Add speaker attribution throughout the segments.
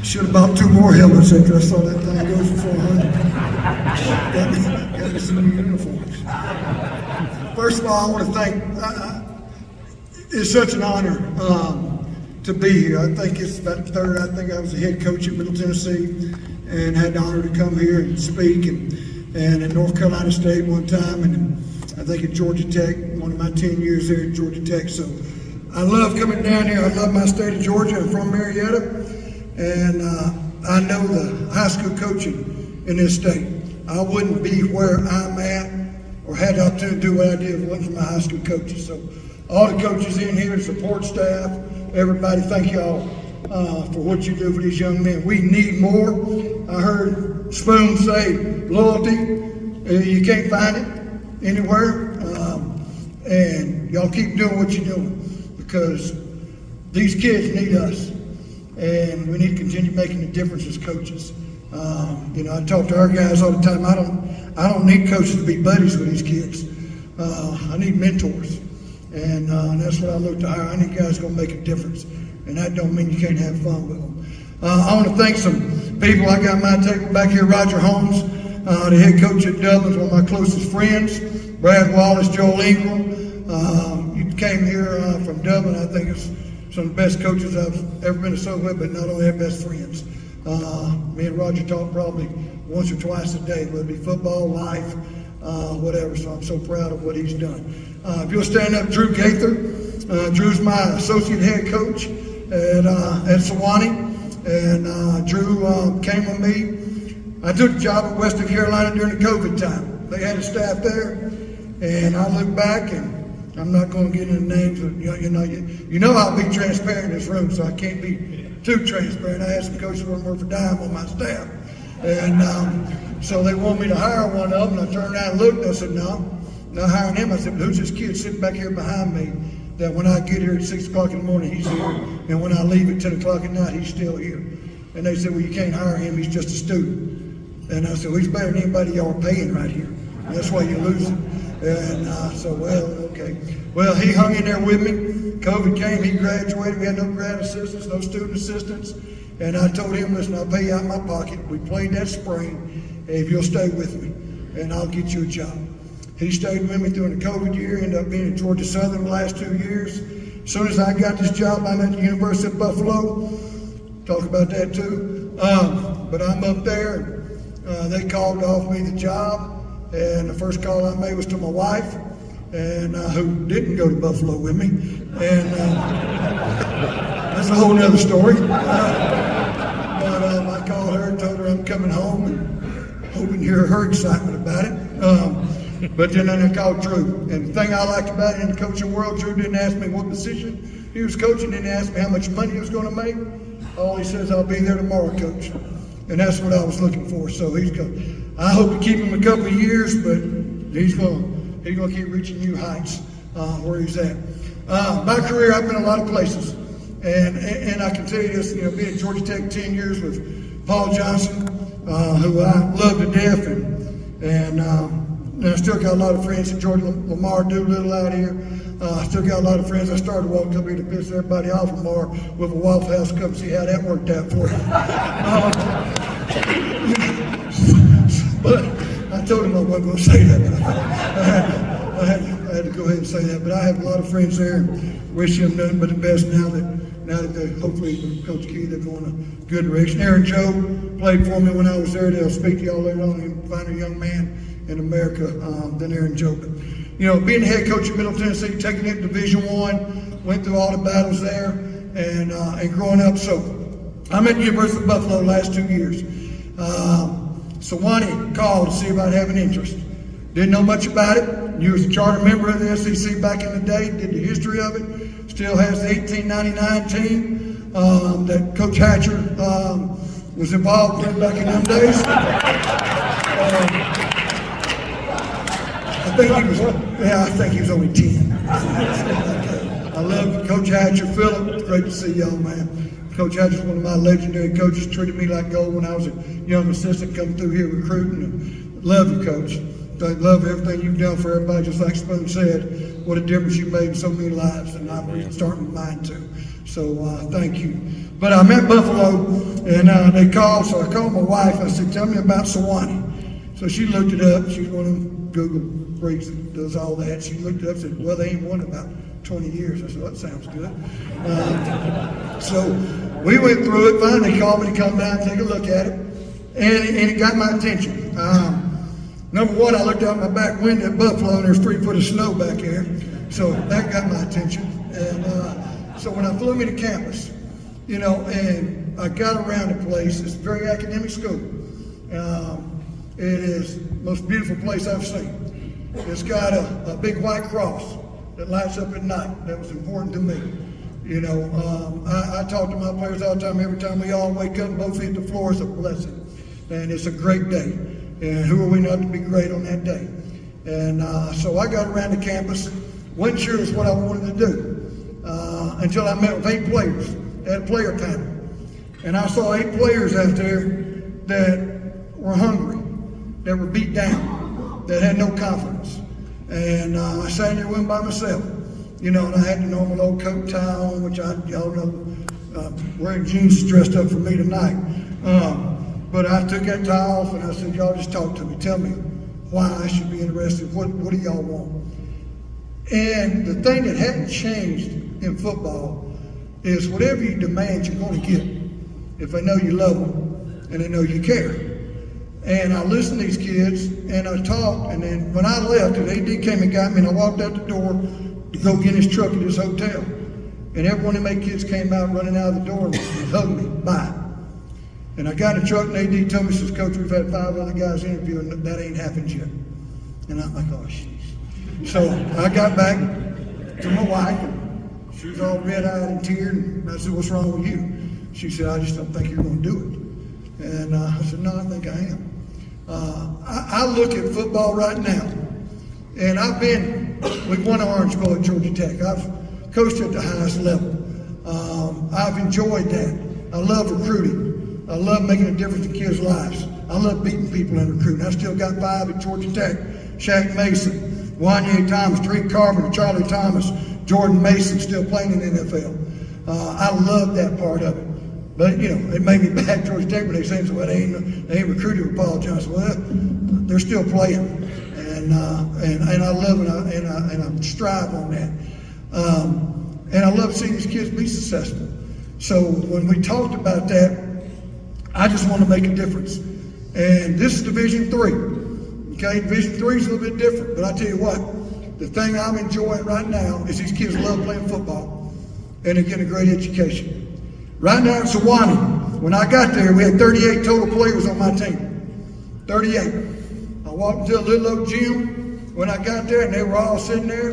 Speaker 1: Should have bought 2 more helmets after I saw that thing go for 400. Got me some new uniforms. First of all, I want to thank, it's such an honor to be here. I think it's about the third. I think I was the head coach at Middle Tennessee and had the honor to come here and speak, and at North Carolina State one time, and I think at Georgia Tech, one of my 10 years there at Georgia Tech. So I love coming down here. I love my state of Georgia. I'm from Marietta, and I know the high school coaching in this state. I wouldn't be where I'm at or had the opportunity to do what I did if it wasn't for my high school coaches. So all the coaches in here, support staff, everybody, thank y'all for what you do for these young men. We need more. I heard Spoon say loyalty. You can't find it anywhere. And y'all keep doing what you're doing because these kids need us. And we need to continue making a difference as coaches. I talk to our guys all the time. I don't need coaches to be buddies with these kids. I need mentors. And that's what I look to hire. I need guys going to make a difference. And that don't mean you can't have fun with them. I want to thank some people. I got my table back here. Roger Holmes, the head coach at Dublin, is one of my closest friends. Brad Wallace, Joel Ingram. You came here from Dublin. I think it's some of the best coaches I've ever been associated with, but not only our best friends. Me and Roger talk probably once or twice a day, whether it be football, life, whatever. So I'm so proud of what he's done. If you'll stand up, Drew Gaither. Drew's my associate head coach at Sewanee. And Drew came with me. I took the job at Western Carolina during the COVID time. They had a staff there. And I look back, and I'm not going to get into names, but you know I'll be transparent in this room, so I can't be too transparent. I had some coaches who work for dime on my staff. And so they wanted me to hire one of them, and I turned around and looked, and I said, no, not hiring him. I said, who's this kid sitting back here behind me that when I get here at 6 o'clock in the morning, he's here, and when I leave at 10 o'clock at night, he's still here. And they said, well, you can't hire him, he's just a student. And I said, well, he's better than anybody y'all are paying right here. And that's why you're losing. And so, well, okay. Well, he hung in there with me. COVID came, he graduated. We had no grad assistants, no student assistants. And I told him, listen, I'll pay you out of my pocket. We played that spring, if you'll stay with me, and I'll get you a job. He stayed with me during the COVID year, ended up being at Georgia Southern the last 2 years. As soon as I got this job, I'm at the University of Buffalo. Talk about that too. But I'm up there. They called to offer me the job. And the first call I made was to my wife, and who didn't go to Buffalo with me. And that's a whole nother story. But I called her and told her I'm coming home and hoping to hear her excitement about it. But then I called Drew. And the thing I liked about it in the coaching world, Drew didn't ask me what position he was coaching, didn't ask me how much money he was going to make. All he says, I'll be there tomorrow, coach. And that's what I was looking for. So he's going. I hope to keep him a couple of years, but he's going to keep reaching new heights where he's at. My career, I've been a lot of places, and I can tell you this. Being at Georgia Tech 10 years with Paul Johnson, who I love to death, and I still got a lot of friends at Georgia. Lamar Doolittle out here. I still got a lot of friends. I started walking up here to piss everybody off, Lamar, with a Waffle House. Come see how that worked out for you. But I told him I wasn't going to say that. I had to go ahead and say that. But I have a lot of friends there and wish them nothing but the best now that they're hopefully Coach Key, they're going a good direction. Aaron Joe played for me when I was there. They'll speak to y'all later on. You'll find a young man in America than Aaron Joe. Being the head coach at Middle Tennessee, taking it to Division I, went through all the battles there and growing up. So I'm at the University of Buffalo the last 2 years. Sewanee called to see if I'd have an interest. Didn't know much about it. Knew was a charter member of the SEC back in the day. Did the history of it. Still has the 1899 team that Coach Hatcher was involved with back in them days. I think he was only 10. I love Coach Hatcher. Philip, great to see y'all, man. Coach Hatcher's one of my legendary coaches. Treated me like gold when I was a young assistant coming through here recruiting. Love you, Coach. I love everything you've done for everybody. Just like Spoon said, what a difference you made in so many lives, and I'm starting with mine too. So thank you. But I'm at Buffalo, and they called, so I called my wife. I said, tell me about Sewanee. So she looked it up. She's one of them Google freaks that does all that. She looked it up and said, well, they ain't won in about 20 years. I said, well, that sounds good. So we went through it. Finally, they called me to come down and take a look at it. And it got my attention. Number one, I looked out my back window at Buffalo, and there's 3 foot of snow back here. So that got my attention. And so when I flew me to campus, you know, and I got around the place, it's a very academic school. It is the most beautiful place I've seen. It's got a big white cross that lights up at night. That was important to me. You know, I talk to my players all the time. Every time we all wake up and both hit the floor, it's a blessing. And it's a great day. And who are we not to be great on that day? And so I got around the campus. Wasn't sure it's what I wanted to do until I met with 8 players at a player panel. And I saw 8 players out there that were hungry, that were beat down, that had no confidence. And I sat there with them by myself. You know, and I had the normal old coat tie on, which y'all know, wearing jeans is dressed up for me tonight. But I took that tie off and I said, y'all just talk to me. Tell me why I should be interested. What do y'all want? And the thing that hadn't changed in football is whatever you demand, you're going to get. If they know you love them and they know you care. And I listened to these kids and I talked, and then when I left, the AD came and got me, and I walked out the door to go get his truck at his hotel. And every one of my kids came out running out of the door and hugged me. Bye. And I got in the truck, and AD told me, says, Coach, we've had 5 other guys interview, and that ain't happened yet. And I'm like, oh, jeez. So I got back to my wife, and she was all red-eyed and teared, and I said, what's wrong with you? She said, I just don't think you're going to do it. And I said, no, I think I am. I look at football right now, and we've won an Orange Bowl at Georgia Tech. I've coached at the highest level. I've enjoyed that. I love recruiting. I love making a difference in kids' lives. I love beating people in recruiting. I still got 5 at Georgia Tech. Shaq Mason, Wanye Thomas, Drake Carpenter, Charlie Thomas, Jordan Mason still playing in the NFL. I love that part of it. But, you know, it made me back Georgia Tech when they say, well, they ain't recruited with Paul Johnson. Well, they're still playing. And I love it, and I strive on that. And I love seeing these kids be successful. So when we talked about that, I just want to make a difference. And this is Division 3. Okay, Division 3 is a little bit different. But I tell you what, the thing I'm enjoying right now is these kids love playing football. And they're getting a great education. Right now in Sewanee, when I got there, we had 38 total players on my team. 38. I walked into a little old gym when I got there, and they were all sitting there.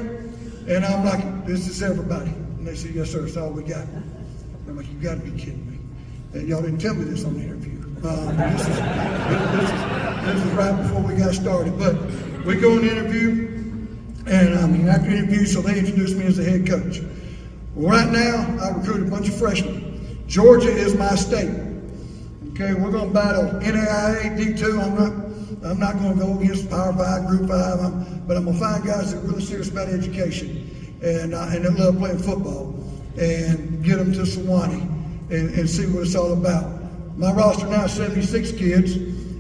Speaker 1: And I'm like, this is everybody. And they said, yes, sir, that's all we got. I'm like, you got to be kidding me. And y'all didn't tell me this on the interview. This is right before we got started. But we go in the interview, and after the interview, so they introduced me as the head coach. Well, right now, I recruit a bunch of freshmen. Georgia is my state. Okay, we're going to battle NAIA, D2. I'm not going to go against Power 5, Group 5, but I'm going to find guys that are really serious about education and that love playing football and get them to Sewanee and see what it's all about. My roster now is 76 kids,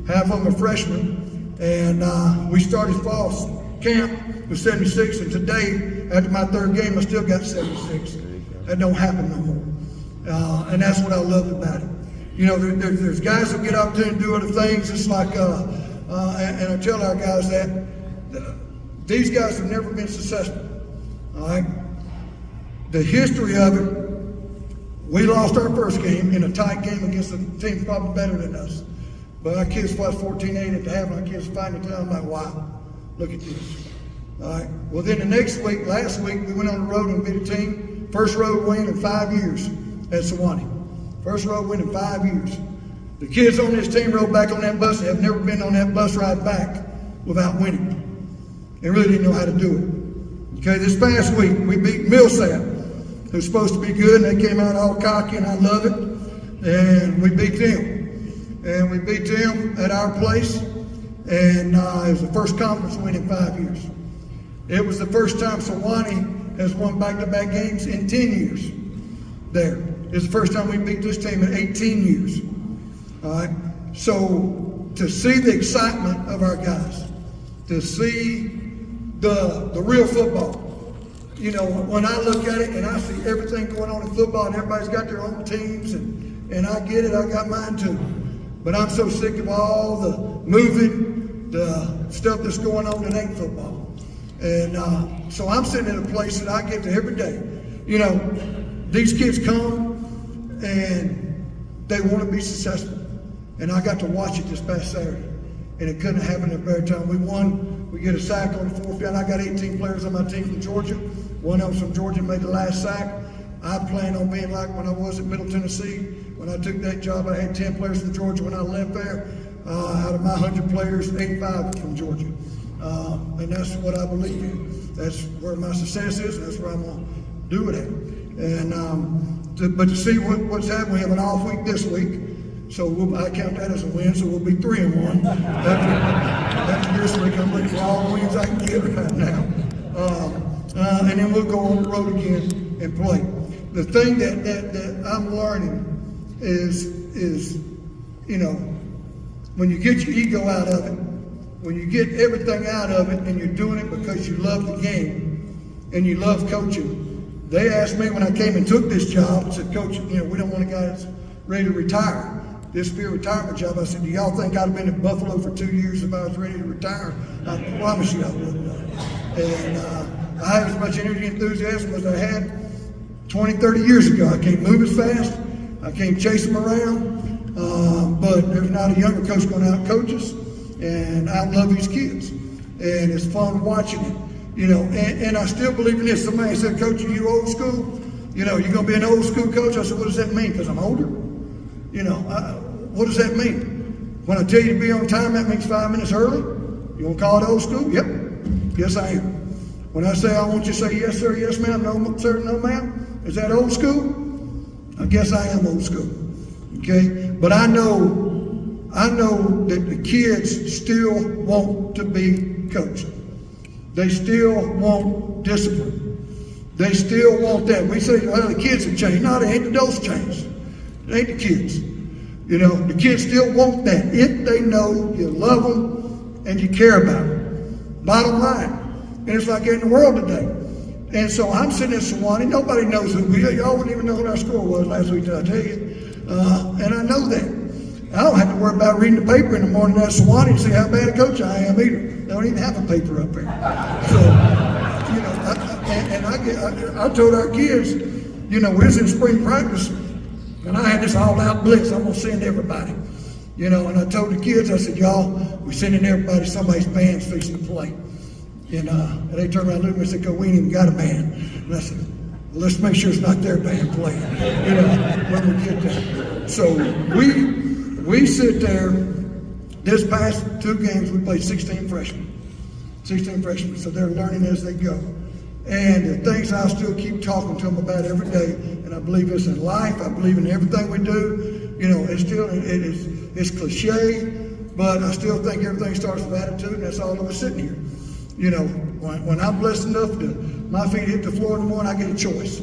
Speaker 1: half of them are freshmen, and we started fall camp with 76, and today, after my 3rd game, I still got 76. That don't happen no more. And that's what I love about it. You know, there's guys that get up there and do other things. It's like, and I tell our guys that these guys have never been successful. All right. The history of it, we lost our first game in a tight game against a team probably better than us. But our kids fought 14-8 at the half, and our kids finally tell them, like, wow, look at this. All right. Well, then the next week, last week, we went on the road and beat a team. First road win in 5 years at Sewanee. First road win in 5 years. The kids on this team rode back on that bus and have never been on that bus ride back without winning. They really didn't know how to do it. Okay, this past week, we beat Millsap, who's supposed to be good, and they came out all cocky, and I love it. And we beat them. And we beat them at our place, and it was the first conference win in 5 years. It was the first time Sewanee has won back-to-back games in 10 years there. It's the first time we beat this team in 18 years. All right. So to see the excitement of our guys, to see the real football. You know, when I look at it and I see everything going on in football and everybody's got their own teams and I get it, I got mine too. But I'm so sick of all the moving, the stuff that's going on that ain't football. And so I'm sitting in a place that I get to every day. You know, these kids come and they want to be successful. And I got to watch it this past Saturday. And it couldn't happen at a better time. We won. We get a sack on the fourth down. I got 18 players on my team from Georgia. One of them from Georgia made the last sack. I plan on being like when I was at Middle Tennessee. When I took that job, I had 10 players from Georgia. When I left there, out of my 100 players, 85 from Georgia. And that's what I believe in. That's where my success is. That's where I'm going to do it at. And but to see what's happening, we have an off week this week. So I count that as a win, so we'll be 3-1. After this week, I'm looking for all the wins I can get right now. And then we'll go on the road again and play. The thing that I'm learning is, you know, when you get your ego out of it, when you get everything out of it and you're doing it because you love the game and you love coaching. They asked me when I came and took this job, said, Coach, you know, we don't want a guy that's ready to retire. This be a retirement job. I said, do y'all think I'd have been in Buffalo for 2 years if I was ready to retire? I promise you I wouldn't. And I have as much energy and enthusiasm as I had 20, 30 years ago. I can't move as fast. I can't chase them around. But there's not a younger coach going out and coaches. And I love these kids. And it's fun watching it. You know, and I still believe in this. Somebody said, Coach, are you old school? You know, you're going to be an old school coach? I said, what does that mean? Because I'm older? You know, what does that mean? When I tell you to be on time, that means 5 minutes early? You want to call it old school? Yep. Yes, I am. When I say I want you to say yes, sir, yes, ma'am, no, sir, no, ma'am, is that old school? I guess I am old school. Okay? But I know that the kids still want to be coached. They still want discipline. They still want that. We say, well, the kids have changed. No, they ain't. The adults changed. It ain't the kids. You know, the kids still want that if they know you love them and you care about them. Bottom line. And it's like in the world today. And so I'm sitting in Sewanee. Nobody knows who we are. Y'all wouldn't even know what our score was last week, did I tell you? And I know that. I don't have to worry about reading the paper in the morning at Sewanee and see how bad a coach I am either. They don't even have a paper up there. So, you know, I told our kids, you know, we was in spring practice, and I had this all-out blitz. I'm going to send everybody. You know, and I told the kids, I said, y'all, we're sending everybody, somebody's band's fixing to play. And they turned around and looked at me and said, we ain't even got a band. And I said, well, let's make sure it's not their band playing, you know, when we get there. So we sit there. This past 2 games, we played 16 freshmen. 16 freshmen, so they're learning as they go. And the things I still keep talking to them about every day, and I believe this in life, I believe in everything we do. You know, it's cliche, but I still think everything starts with attitude, and that's all of us sitting here. You know, when I'm blessed enough to my feet hit the floor in the morning, I get a choice.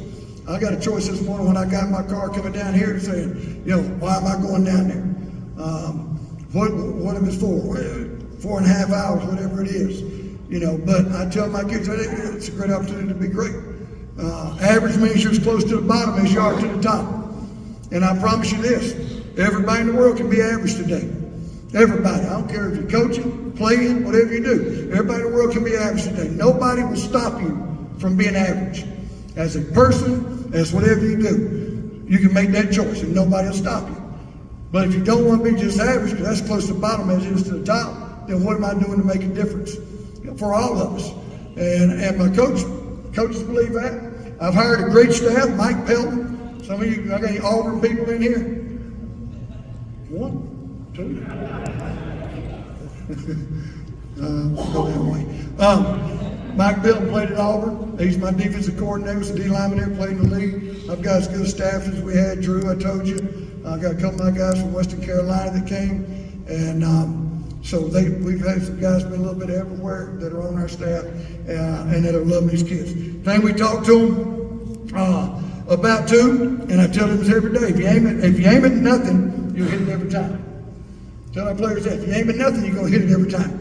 Speaker 1: I got a choice this morning when I got in my car coming down here saying, you know, why am I going down there? What if it's for? 4.5 hours, whatever it is. You know, but I tell my kids, it's a great opportunity to be great. Average means you're as close to the bottom as you are to the top. And I promise you this, everybody in the world can be average today. Everybody. I don't care if you're coaching, playing, whatever you do. Everybody in the world can be average today. Nobody will stop you from being average. As a person, as whatever you do, you can make that choice and nobody will stop you. But if you don't want to be just average, because that's close to the bottom as it is to the top, then what am I doing to make a difference? For all of us. And my coaches believe that. I've hired a great staff, Mike Pelton. Some of you, I got any Auburn people in here? 1, 2. Go that way. Mike Pelton played at Auburn. He's my defensive coordinator. He's a D lineman there, played in the league. I've got as good a staff as we had. Drew, I told you. I got a couple of my guys from Western Carolina that came. And so we've had some guys been a little bit everywhere that are on our staff and that are loving these kids. Thing we talked to them about to, and I tell them this every day, if you aim at nothing, you'll hit it every time. Tell our players that, if you aim at nothing, you're going to hit it every time.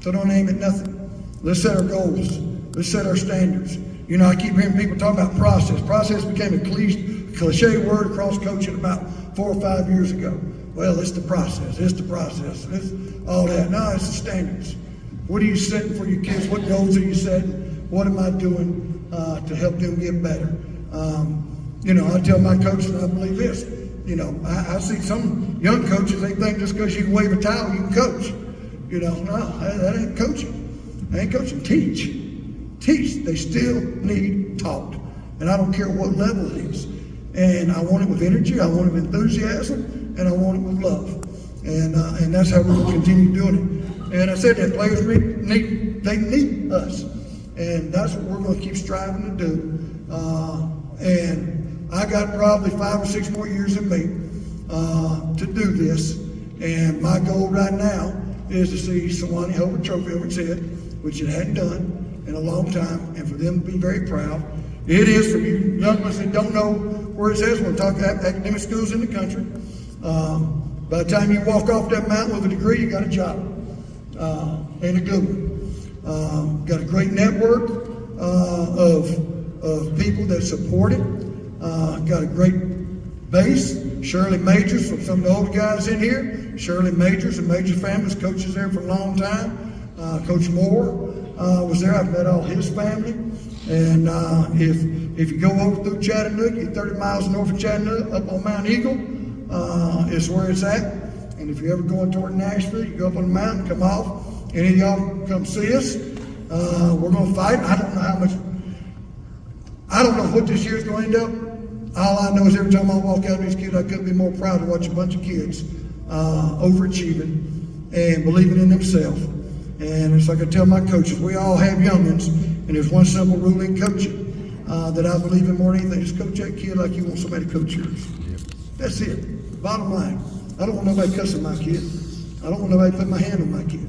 Speaker 1: So don't aim at nothing. Let's set our goals. Let's set our standards. You know, I keep hearing people talk about process. Process became a cliche word across coaching about 4 or 5 years ago. Well, it's the process. It's the process. It's all that. No, it's the standards. What are you setting for your kids? What goals are you setting? What am I doing to help them get better? You know, I tell my coaches, and I believe this. You know, I see some young coaches, they think just because you can wave a towel, you can coach. You know, no, that ain't coaching. That ain't coaching. Teach. They still need taught. And I don't care what level it is. And I want it with energy, I want it with enthusiasm, and I want it with love. And that's how we're going to continue doing it. And I said that players need us. And that's what we're going to keep striving to do. And I got probably 5 or 6 more years in me to do this. And my goal right now is to see Sewanee hold a trophy over its head, which it hadn't done in a long time, and for them to be very proud. It is, for you young ones that don't know where it says, we'll talk academic schools in the country. By the time you walk off that mountain with a degree, you got a job, and a good one. Got a great network of people that support it. Got a great base. Shirley Majors, from some of the older guys in here. Shirley Majors and Major families, coaches there for a long time. Coach Moore was there. I've met all his family. And if you go over through Chattanooga, you're 30 miles north of Chattanooga, up on Mount Eagle, is where it's at. And if you're ever going toward Nashville, you go up on the mountain, come off. Any of y'all come see us. We're going to fight. I don't know what this year's going to end up. All I know is every time I walk out with these kids, I couldn't be more proud to watch a bunch of kids overachieving and believing in themselves. And it's like I tell my coaches, we all have youngins, and there's one simple rule in coaching that I believe in more than anything. Just coach that kid like you want somebody to coach yours. That's it. Bottom line. I don't want nobody cussing my kid. I don't want nobody putting my hand on my kid.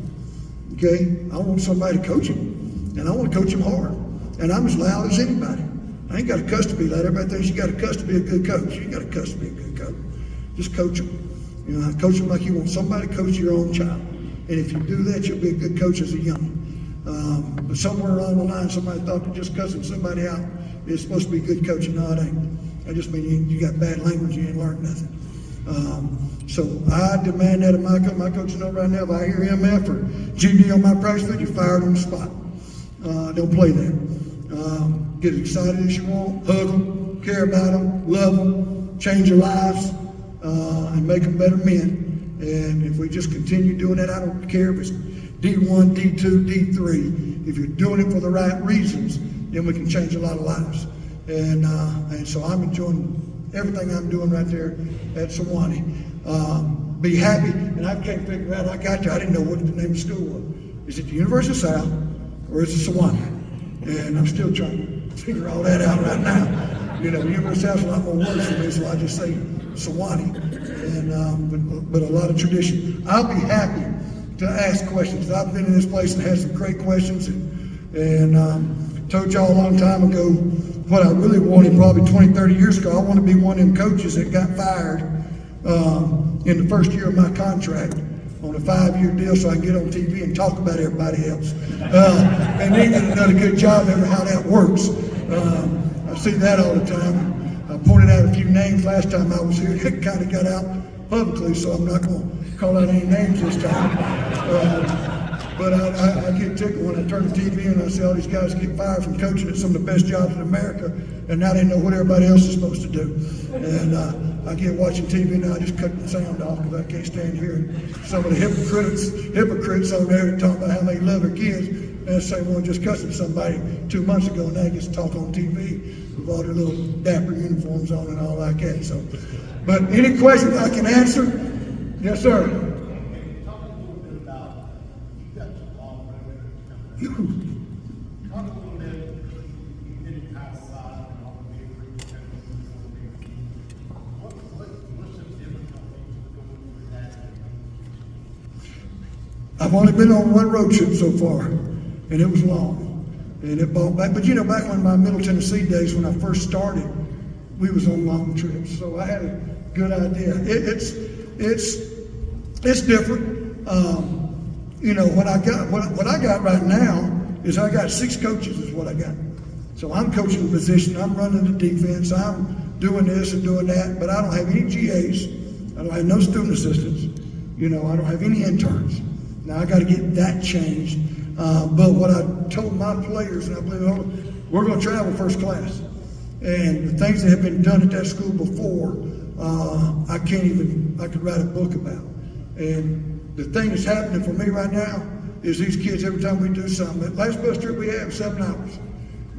Speaker 1: Okay? I want somebody to coach him, and I want to coach him hard. And I'm as loud as anybody. I ain't got a cuss to be loud. Everybody thinks you got a cuss to be a good coach. You ain't got a cuss to be a good coach. Just coach them. You know, coach them like you want somebody to coach your own child. And if you do that, you'll be a good coach as a young. But somewhere along the line, somebody thought that just cussing somebody out is supposed to be good coaching. No, it ain't. I just mean you got bad language, you ain't learned nothing. So I demand that of my coach. My coach know right now, if I hear MF or GD on my practice field, you're fired on the spot. Don't play that. Get as excited as you want, hug them, care about them, love them, change their lives, and make them better men. And if we just continue doing that, I don't care if it's D1, D2, D3. If you're doing it for the right reasons, then we can change a lot of lives. And so I'm enjoying everything I'm doing right there at Sewanee. Be happy, and I can't figure out, I didn't know what the name of the school was. Is it the University of South, or is it Sewanee? And I'm still trying to figure all that out right now. You know, the University of South's a lot more words for me, so I just say Sewanee. And but a lot of tradition. I'll be happy to ask questions. I've been in this place and had some great questions, and told y'all a long time ago what I really wanted, probably 20, 30 years ago. I want to be one of them coaches that got fired in the first year of my contract on a 5-year deal, so I can get on TV and talk about everybody else. And they done a good job ever how that works. I see that all the time. I pointed out a few names last time I was here. It kind of got out publicly, so I'm not going to call out any names this time. But I get tickled when I turn the TV and I see all these guys get fired from coaching at some of the best jobs in America, and now they know what everybody else is supposed to do. And I get watching TV and I just cut the sound off because I can't stand hearing some of the hypocrites on there talking about how they love their kids, and the same one just cussing somebody 2 months ago, and now he gets to talk on TV with all their little dapper uniforms on and all like that. So, but any questions I can answer? Yes, sir. I've only been on one road trip so far, and it was long, and it brought back. But you know, back when my Middle Tennessee days, when I first started, we was on long trips. So I had a good idea. It's different. What I got right now is I got 6 coaches is what I got. So I'm coaching the position, I'm running the defense, I'm doing this and doing that, but I don't have any GAs, I don't have no student assistants, I don't have any interns. Now I got to get that changed. But what I told my players, and I believe we're going to travel first class. And the things that have been done at that school before, I could write a book about. And the thing that's happening for me right now is these kids, every time we do something, the last bus trip we had, 7 hours.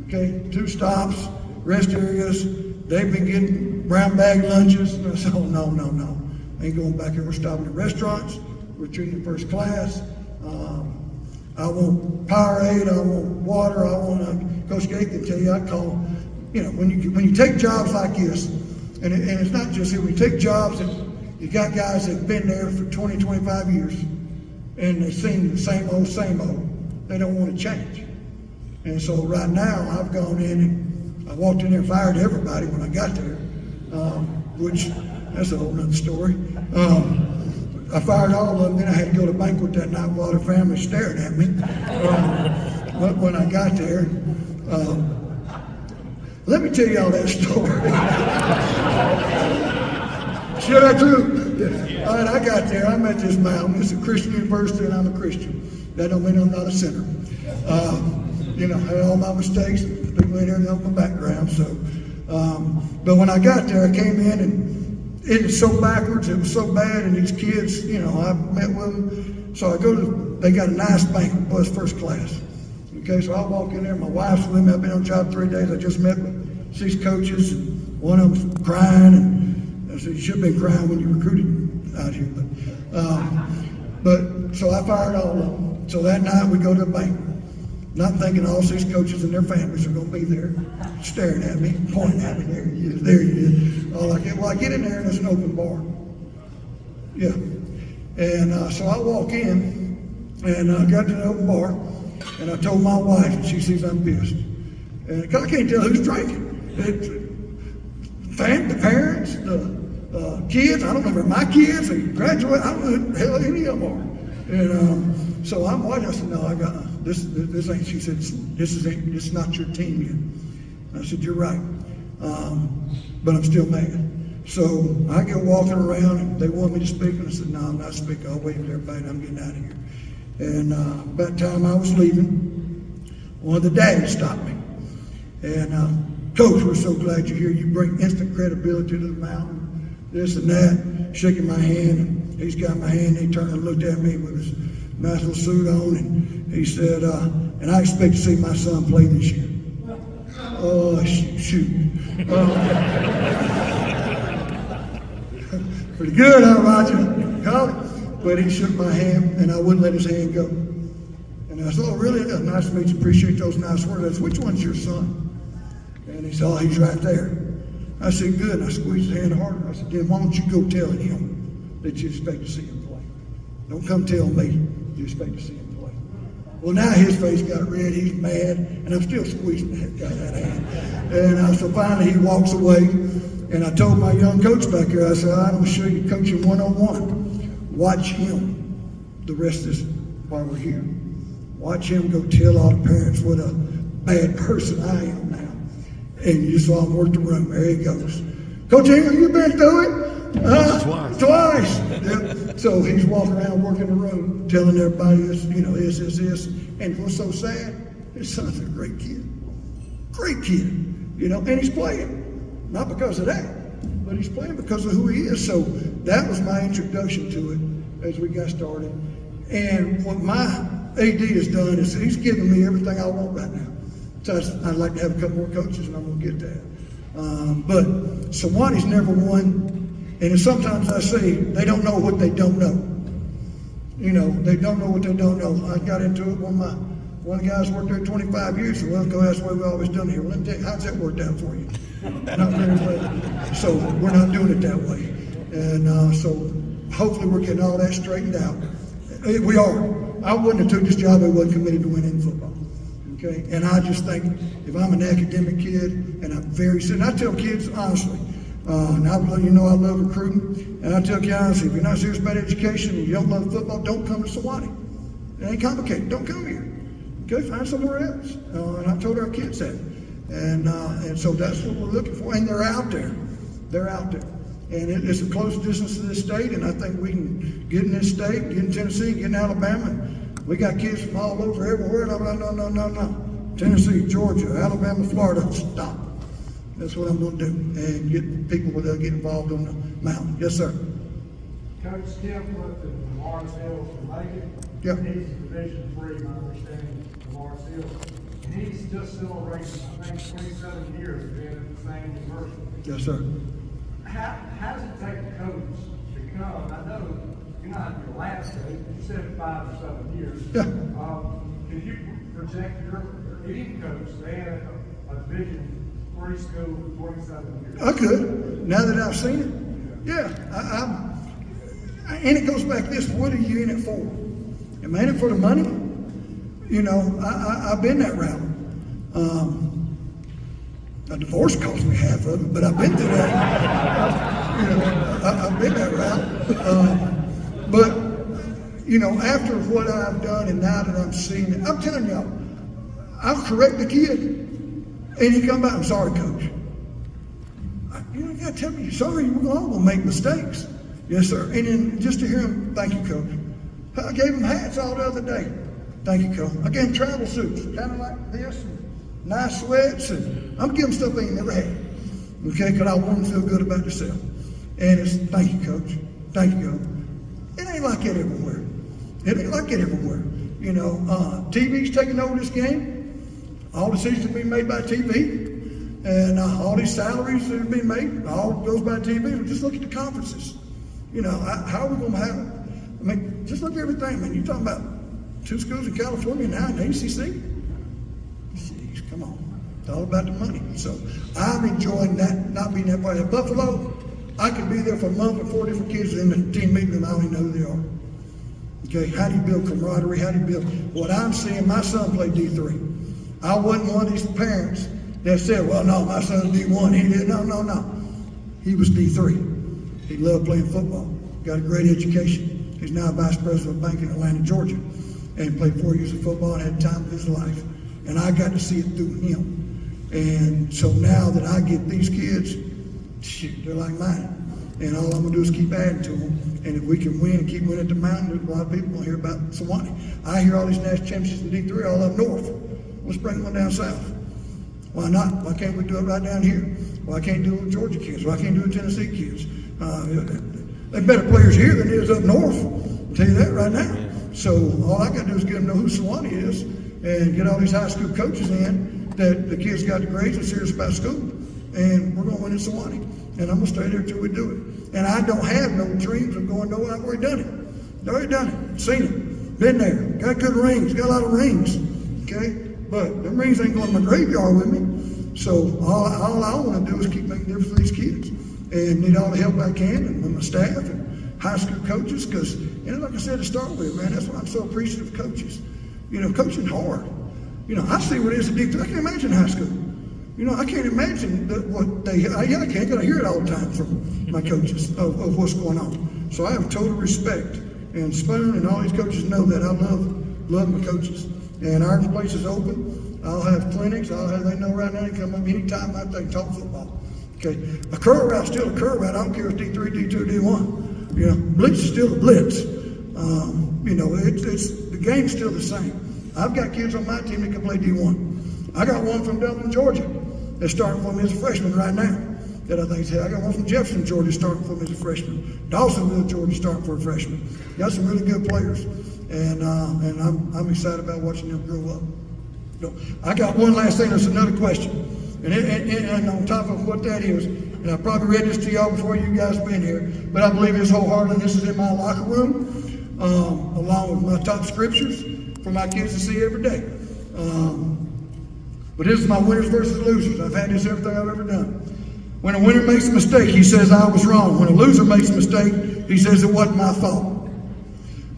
Speaker 1: Okay, 2 stops, rest areas, they've been getting brown bag lunches. And I said, oh, no. I ain't going back here. We're stopping at restaurants. We're treating first class. I want Powerade, I want water, I want, Coach Gay can tell you, I call, when you take jobs like this, and it's not just here, we take jobs that you got guys that have been there for 20, 25 years, and they've seen the same old, they don't want to change. And so right now, I've gone in and I walked in there and fired everybody when I got there, which, that's a whole nother story. I fired all of them, then I had to go to a banquet that night while their family staring at me. But when I got there, let me tell you all that story. Should I do? Yeah. All right, I got there, I met this mountain. It's a Christian university and I'm a Christian. That don't mean I'm not a sinner. I had all my mistakes, people in there know my background, so. But when I got there, I came in and it was so backwards, it was so bad, and these kids, I met with them. So they got a nice banquet bus, first class. Okay, so I walk in there, my wife's with me, I've been on the job 3 days, I just met with 6 coaches, and one of them's crying, and I said, you should have been crying when you recruited out here. But so I fired all of them. So that night we go to the banquet. Not thinking all 6 coaches and their families are going to be there, staring at me, pointing at me. There he is. I get in there and it's an open bar. Yeah. And so I walk in and I got to the open bar and I told my wife, and she sees I'm pissed. And I can't tell who's drinking. The parents, the kids, I don't know if they're my kids, they graduate, I don't know who the hell any of them are. And so I'm watching, I said, no, I got this ain't, she said, this is not your team yet. And I said, you're right, but I'm still mad. So I go walking around and they want me to speak, and I said, no, I'm not speaking, I'll wait for everybody and I'm getting out of here. And about the time I was leaving, one of the daddies stopped me. And Coach, we're so glad you're here. You bring instant credibility to the mountain, this and that, shaking my hand. And he's got my hand, and he turned and looked at me with his nice little suit on, and he said, and I expect to see my son play this year. Oh, shoot. Pretty good, huh, Roger? But he shook my hand, and I wouldn't let his hand go. And I said, oh, really? Nice to meet you. Appreciate those nice words. I said, which one's your son? And he said, oh, he's right there. I said, good. And I squeezed his hand harder. I said, then why don't you go tell him that you expect to see him play? Don't come tell me you expect to see him play. Well, now his face got red. He's mad, and I'm still squeezing the heck out of that hand. And so finally he walks away, and I told my young coach back here, I said, I'm going to show you coaching one-on-one. Watch him the rest of this while we're here. Watch him go tell all the parents what a bad person I am now. And you saw him work the room. There he goes. Coach Ingram, you been through it? Twice. Yep. So he's walking around working the room, telling everybody this, this. And what's so sad, his son's a great kid. Great kid. And he's playing. Not because of that, but he's playing because of who he is. So that was my introduction to it as we got started. And what my AD has done is he's given me everything I want right now. So I'd like to have a couple more coaches, and I'm going to get that. But Sawani's never won, and sometimes I say they don't know what they don't know. They don't know what they don't know. I got into it when one of the guys worked there 25 years, so that's the way we've always done it here. Well, let me tell you, how's that worked out for you? Not very well. So we're not doing it that way. And so hopefully we're getting all that straightened out. We are. I wouldn't have took this job if I wasn't committed to winning football. Okay, and I just think if I'm an academic kid and I'm very serious, and I tell kids honestly, and I love recruiting, and I tell kids honestly, if you're not serious about education and you don't love football, don't come to Sewanee. It ain't complicated. Don't come here. Okay, find somewhere else. And I've told our kids that, and so that's what we're looking for. And they're out there. They're out there. And it's a close distance to this state, and I think we can get in this state, get in Tennessee, get in Alabama. We got kids from all over, everywhere. And I'm like, no. Tennessee, Georgia, Alabama, Florida, stop. That's what I'm going to do, and get people that get involved on the mountain. Yes, sir.
Speaker 2: Coach Tim put the Mars Hill from Macon.
Speaker 1: Yeah.
Speaker 2: He's Division III, my understanding, of Mars Hill. And he's just celebrating, I think, 27 years of being at the same university.
Speaker 1: Yes, sir.
Speaker 2: How does it take a coach to come? I know you're not in your last day, you said 5 or 7 years.
Speaker 1: Yeah.
Speaker 2: Can you project your any coach staying a Division III school for 27 years?
Speaker 1: I could, now that I've seen it. Yeah, and it goes back this, what are you in it for? Am I in it for the money? You know, I've been that route. A divorce cost me half of it, but I've been through that. You know, I've been that route. But, you know, after what I've done and now that I'm seeing it, I'm telling y'all, I'll correct the kid. And he come back, I'm sorry, coach. You gotta tell me you're sorry, we're all gonna make mistakes. Yes, sir. And then just to hear him, thank you, coach. I gave him hats all the other day. Thank you, coach. I gave him travel suits, kind of like this, and nice sweats, and I'm giving stuff they ain't never had. Okay, because I want them to feel good about themselves. And it's thank you, coach. Thank you, coach. It ain't like that everywhere. It ain't like that everywhere. You know, TV's taking over this game. All decisions are being made by TV, and all these salaries that are being made, all goes by TV. Just look at the conferences. You know, how are we going to have it? I mean, just look at everything, man. You're talking about 2 schools in California now in ACC. Jeez, come on. It's all about the money. So I'm enjoying that, not being that part of Buffalo. I could be there for a month with 4 different kids in the team meeting, and I don't even know who they are. Okay, how do you build camaraderie? How do you build? What I'm seeing, my son played D3. I wasn't one of these parents that said, well, no, my son's D1. He did. No. He was D3. He loved playing football. Got a great education. He's now vice president of a bank in Atlanta, Georgia, and played 4 years of football and had the time of his life. And I got to see it through him. And so now that I get these kids, shoot, they're like mine. And all I'm going to do is keep adding to them. And if we can win and keep winning at the mountain, there's a lot of people going to hear about Sewanee. I hear all these national championships in D3 all up north. Let's bring one down south. Why not? Why can't we do it right down here? Why can't do it with Georgia kids? Why can't do it with Tennessee kids? They're better players here than there is up north. I'll tell you that right now. So all I got to do is get them to know who Sewanee is and get all these high school coaches in that the kids got the grades and serious about school. And we're going to win in Sewanee. And I'm going to stay there until we do it. And I don't have no dreams of going nowhere. I've already done it. I've already done it. Seen it. Been there. Got good rings. Got a lot of rings. Okay? But the rings ain't going to my graveyard with me. So all I want to do is keep making a difference for these kids. And need all the help I can and with my staff and high school coaches. Because, like I said to start with, man, that's why I'm so appreciative of coaches. You know, coaching hard. You know, I see what it is at D3. I can't imagine high school. You know, I can't imagine what they, I can't, because I hear it all the time from my coaches of what's going on. So I have total respect. And Spoon and all these coaches know that I love my coaches. And our place is open. I'll have clinics. They know right now they come up anytime they can talk football. Okay. A curl route's still a curl route. I don't care if it's D3, D2, D1. You know, blitz is still a blitz. You know, it's the game's still the same. I've got kids on my team that can play D1. I got one from Dublin, Georgia, that's starting for me as a freshman right now. That I think I got one from Jefferson, Georgia, starting for me as a freshman. Dawsonville, Georgia, starting for a freshman. Got some really good players, and I'm excited about watching them grow up. You know, I got one last thing. There's another question, and on top of what that is, and I probably read this to y'all before you guys been here, but I believe this wholeheartedly. This is in my locker room, along with my top scriptures for my kids to see every day. But this is my winners versus losers. I've had this everything I've ever done. When a winner makes a mistake, he says, I was wrong. When a loser makes a mistake, he says, it wasn't my fault.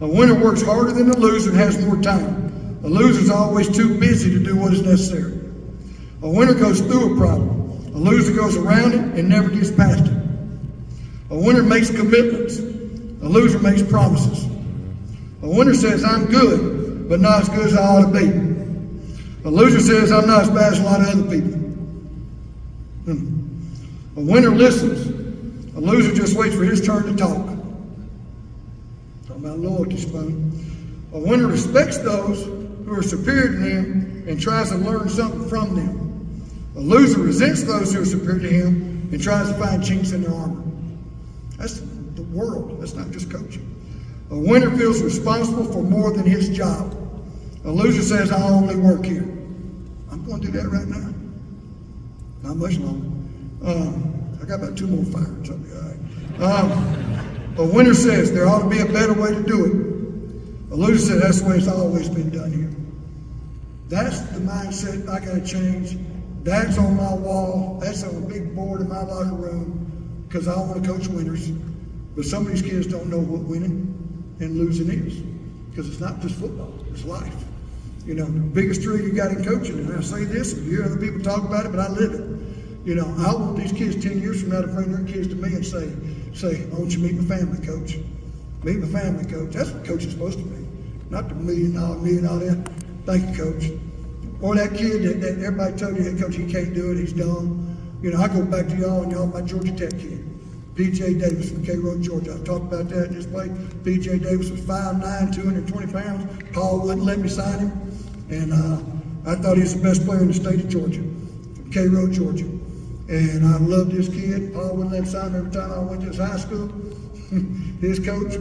Speaker 1: A winner works harder than a loser and has more time. A loser's always too busy to do what is necessary. A winner goes through a problem. A loser goes around it and never gets past it. A winner makes commitments. A loser makes promises. A winner says, I'm good, but not as good as I ought to be. A loser says, I'm not as bad as a lot of other people. A winner listens. A loser just waits for his turn to talk. Talking about loyalty, Spoon. A winner respects those who are superior to him and tries to learn something from them. A loser resents those who are superior to him and tries to find chinks in their armor. That's the world. That's not just coaching. A winner feels responsible for more than his job. A loser says, I only work here. I'm going to do that right now. Not much longer. I got about 2 more fires. All right. A winner says, there ought to be a better way to do it. A loser says, that's the way it's always been done here. That's the mindset I got to change. That's on my wall. That's on a big board in my locker room because I want to coach winners. But some of these kids don't know what winning and losing is because it's not just football. It's life. You know, the biggest truth you got in coaching, and I say this, and you hear other people talk about it, but I live it. You know, I want these kids 10 years from now to bring their kids to me and say, I want you to meet my family, coach. Meet my family, coach. That's what coach is supposed to be. Not the million dollar that. Thank you, coach. Or that kid that everybody told you, hey, coach, he can't do it, he's dumb. You know, I go back to y'all and y'all, my Georgia Tech kid. P.J. Davis from K Road, Georgia. I've talked about that in this place. P.J. Davis was 5'9", 220 pounds. Paul wouldn't let me sign him. And I thought he was the best player in the state of Georgia, from K Road, Georgia. And I loved this kid. Paul wouldn't let him sign him every time I went to his high school. His coach,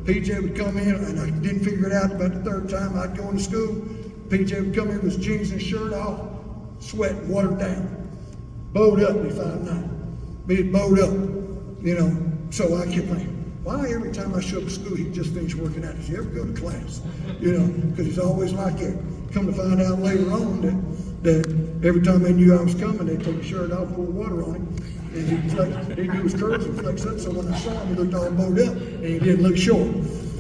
Speaker 1: P.J. would come in, and I didn't figure it out about the 3rd time I'd go into school. P.J. would come in with his jeans and shirt off, sweating, watered down. Bowed up, he's 5'9". But he's bowed up, you know. So I kept thinking, why every time I show up at school, he just finished working out? Does he ever go to class? You know, because he's always like that. Come to find out later on that every time they knew I was coming, they'd take his shirt off, pour water on him, and he'd do his curls and flex up. So when I saw him, he looked all bowed up, and he didn't look short.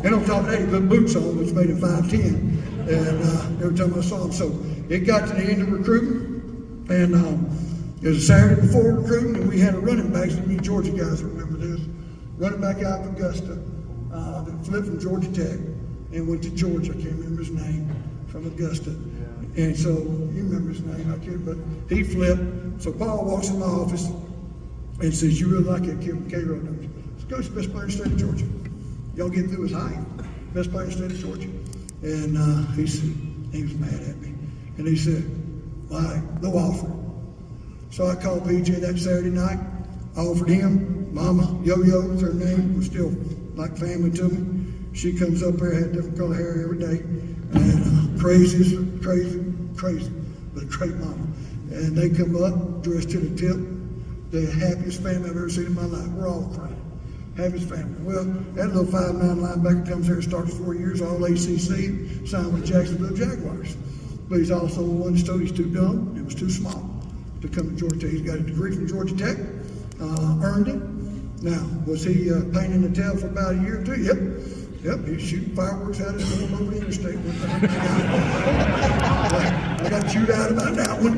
Speaker 1: And on top of that, he put boots on, which made him 5'10". And every time I saw him, so it got to the end of recruiting, and it was a Saturday before recruiting, and we had a running back. Some of you Georgia guys remember this. Running back out of Augusta that flipped from Georgia Tech and went to Georgia. I can't remember his name, from Augusta. And so you remember his name, I can't, but he flipped. So Paul walks in my office and says, "You really like that kid from K Road, don't you?" I said, "Coach, best player in the state of Georgia. Y'all getting through his height. Best player in the state of Georgia." And he said, he was mad at me. And he said, "All right, no offer." So I called PJ that Saturday night. I offered him. Mama, Yo-Yo was her name, was still like family to me. She comes up there, had different color hair every day. And crazy, but a great mama. And they come up, dressed to the tip. The happiest family I've ever seen in my life. We're all crying. Happiest family. Well, that little 5'9" linebacker comes here and starts 4 years, all ACC, signed with Jacksonville Jaguars. But he's also one that told he's too dumb, it was too small to come to Georgia Tech. He's got a degree from Georgia Tech, earned it. Now, was he pain in the tail for about a year or two? Yep, he was shooting fireworks out of his home over the interstate one time. I got chewed out about that one.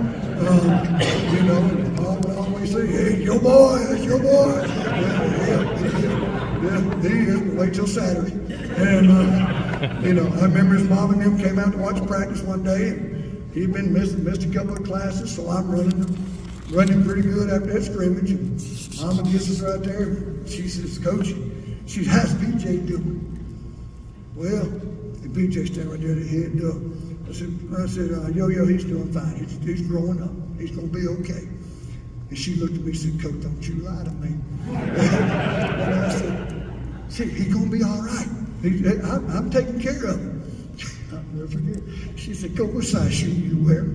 Speaker 1: You know, and Paul would always say, "Hey, your boy, that's your boy." Yeah, he is, but wait till Saturday. And, you know, I remember his mom and them came out to watch practice one day, and he'd been missed a couple of classes, so I'm running pretty good after that scrimmage. And Mama gets us right there, and she says, "Coach," she says, "how's PJ doing?" Well, and PJ standing right there, the head up. I said, "Yo-Yo, he's doing fine. He's growing up. He's going to be okay." And she looked at me and said, "Coach, don't you lie to me." And I said, "See, he's going to be all right. I'm taking care of him." I'll never forget. She said, "Coach, what size shoe you wear?"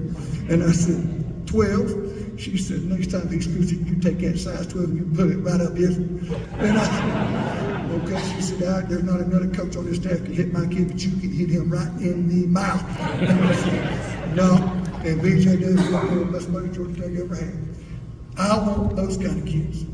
Speaker 1: And I said, 12. She said, "Next time he scoots it, you take that size 12 and you put it right up his." And I said, "Okay." She said, "There's not another coach on this staff can hit my kid, but you can hit him right in the mouth." And I said, "No." And BJ Davis was the best player Georgia Tech ever had. I want those kind of kids.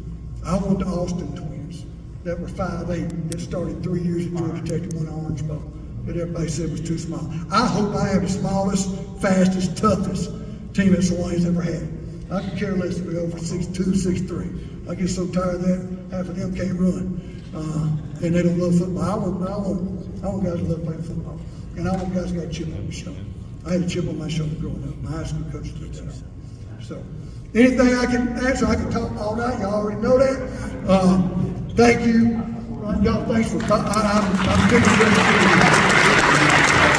Speaker 1: I want the Austin twins that were 5'8", that started 3 years at Georgia Tech and won an Orange Bowl. but everybody said it was too small. I hope I have the smallest, fastest, toughest team that Sewanee's ever had. I could care less if we go for 6'2", 6'3". I get so tired of that, half of them can't run. And they don't love football. I want guys who love playing football. And I want guys who got a chip on their shoulder. I had a chip on my shoulder growing up. My high school coach did that. So, anything I can answer, I can talk all night. Y'all already know that. Thank you. Y'all, thanks for coming. I'm big.